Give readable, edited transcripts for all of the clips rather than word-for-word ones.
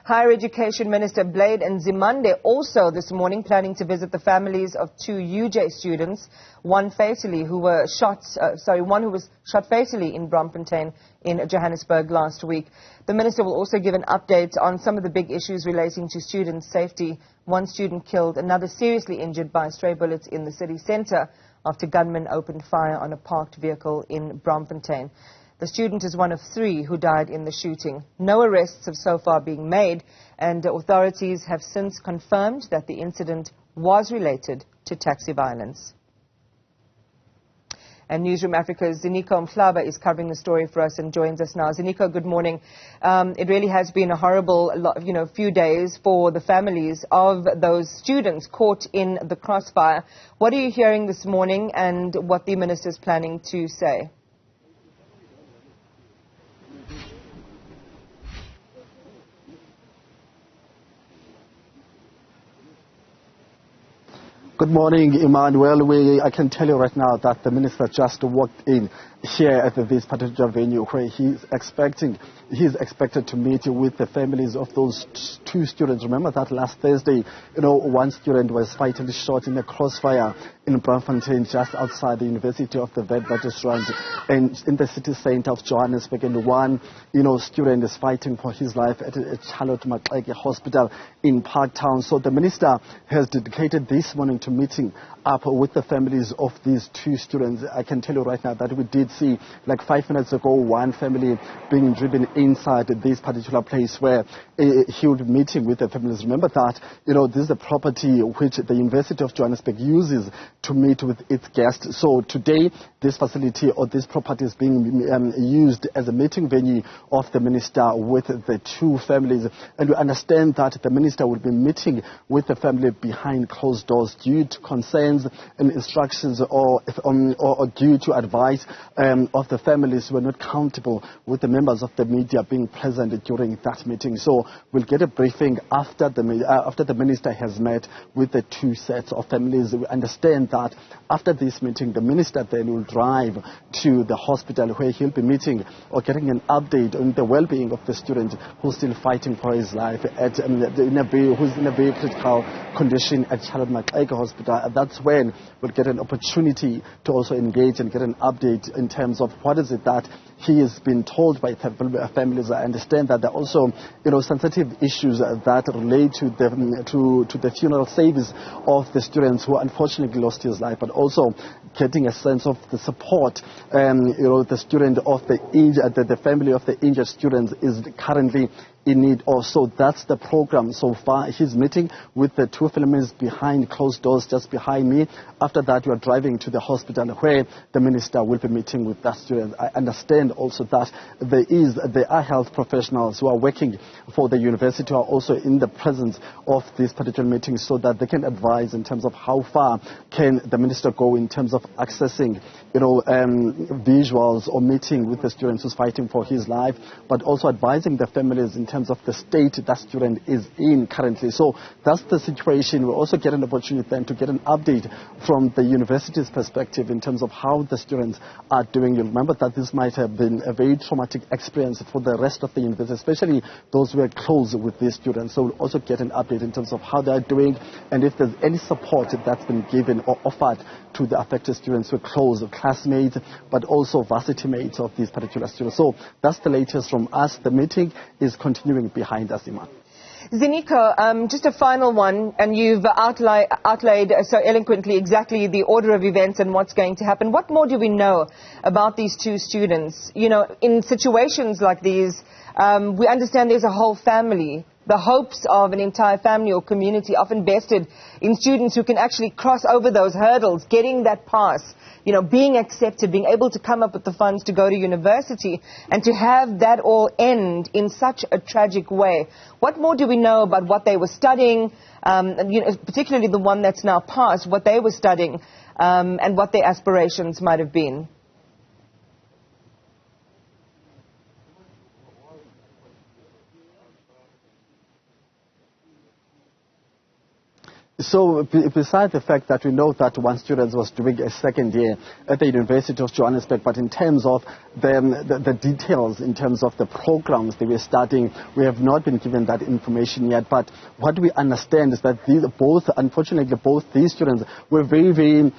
Higher Education Minister Blade Nzimande also this morning planning to visit the families of two UJ students, one who was shot fatally in Braamfontein in Johannesburg last week. The minister will also give an update on some of the big issues relating to student safety. One student killed, another seriously injured by stray bullets in the city centre after gunmen opened fire on a parked vehicle in Braamfontein. The student is one of three who died in the shooting. No arrests have so far been made, and authorities have since confirmed that the incident was related to taxi violence. And Newzroom Afrika's Ziniko Mhlaba is covering the story for us and joins us now. Ziniko, good morning. It really has been a horrible few days for the families of those students caught in the crossfire. What are you hearing this morning and what the minister is planning to say? Good morning, Emmanuel. I can tell you right now that the minister just walked in here at this particular venue where he's expected to meet with the families of those two students. Remember that last Thursday, one student was fatally shot in a crossfire in Braamfontein just outside the University of the restaurant and in the city centre of Johannesburg, and one student is fighting for his life at Mhlaba hospital in Parktown. So the minister has dedicated this morning to meeting up with the families of these two students. I can tell you right now that we did see, like 5 minutes ago, one family being driven inside this particular place where he would be meeting with the families. Remember that, this is a property which the University of Johannesburg uses to meet with its guests. So today, this facility or this property is being used as a meeting venue of the minister with the two families. And we understand that the minister will be meeting with the family behind closed doors due to concerns and instructions or due to advice of the families who were not comfortable with the members of the media being present during that meeting. So we'll get a briefing after the minister has met with the two sets of families. We understand that after this meeting, the minister then will drive to the hospital where he'll be meeting or getting an update on the well-being of the student who's still fighting for his life who's in a very critical condition at Mhlaba hospital. That's when we'll get an opportunity to also engage and get an update in terms of what is it that he has been told by families. I understand that there are also, sensitive issues that relate to the funeral service of the students who unfortunately lost his life, but also getting a sense of the support. The student of the family of the injured students is currently in need also. That's the program so far. He's meeting with the two families behind closed doors just behind me. After that, we are driving to the hospital where the minister will be meeting with that student. I understand also that there are health professionals who are working for the university who are also in the presence of this particular meeting so that they can advise in terms of how far can the minister go in terms of accessing visuals or meeting with the students who's fighting for his life, but also advising the families in terms of the state that student is in currently. So that's the situation. We'll also get an opportunity then to get an update from the university's perspective in terms of how the students are doing. You'll remember that this might have been a very traumatic experience for the rest of the university, especially those who are close with these students. So we'll also get an update in terms of how they're doing and if there's any support that's been given or offered to the affected students who are close classmates, but also varsity mates of these particular students. So that's the latest from us. The meeting is continuing behind us, Iman. Ziniko, just a final one, and you've outlaid so eloquently exactly the order of events and what's going to happen. What more do we know about these two students? In situations like these, we understand there's a whole family. The hopes of an entire family or community often vested in students who can actually cross over those hurdles, getting that pass, being accepted, being able to come up with the funds to go to university, and to have that all end in such a tragic way. What more do we know about what they were studying, particularly the one that's now passed, what they were studying, and what their aspirations might have been? So besides the fact that we know that one student was doing a second year at the University of Johannesburg, but in terms of the details, in terms of the programs they were studying, we have not been given that information yet. But what we understand is that unfortunately, both these students were very, very,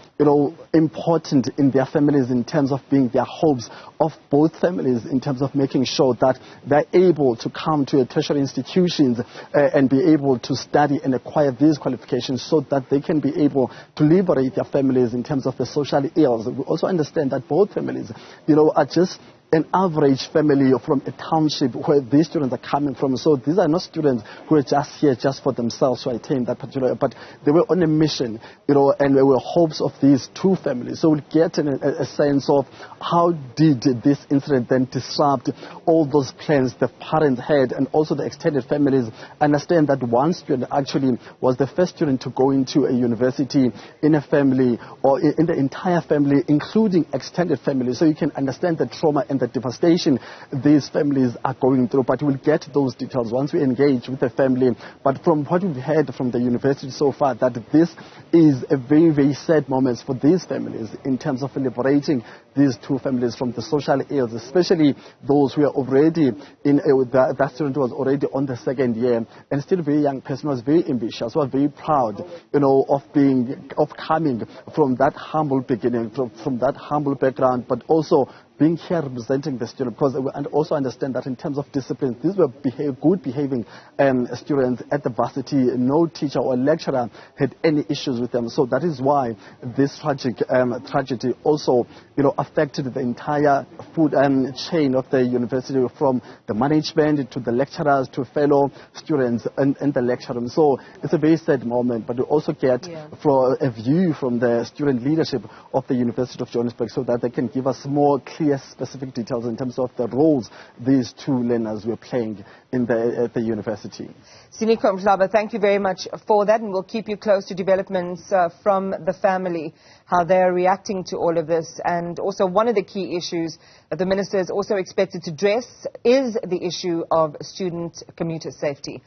important in their families in terms of being their hopes of both families, in terms of making sure that they're able to come to tertiary institutions and be able to study and acquire these qualifications so that they can be able to liberate their families in terms of the social ills. We also understand that both families, are just an average family from a township where these students are coming from. So these are not students who are just here just for themselves to attain that particular, but they were on a mission, and there were hopes of these two families. So we'll get a sense of how did this incident then disrupt all those plans the parents had, and also the extended families. Understand that one student actually was the first student to go into a university in a family, or in the entire family, including extended families. So you can understand the trauma and the devastation these families are going through. But we'll get those details once we engage with the family. But from what we've heard from the university so far, that this is a very, very sad moment for these families in terms of liberating these two families from the social ills, especially those who are already that student was already on the second year and still very young person, was very ambitious, was very proud, of coming from that humble beginning, from that humble background, but also being here representing the student, because and also understand that in terms of discipline, these were good behaving students at the varsity. No teacher or lecturer had any issues with them. So that is why this tragedy also, affected the entire food chain of the university, from the management to the lecturers to fellow students and the lecturers. So it's a very sad moment, but we also get for a view from the student leadership of the University of Johannesburg, so that they can give us more clear specific details in terms of the roles these two learners were playing at the university. Ziniko and Mhlaba, thank you very much for that, and we'll keep you close to developments from the family, how they're reacting to all of this. And also one of the key issues that the minister is also expected to address is the issue of student commuter safety.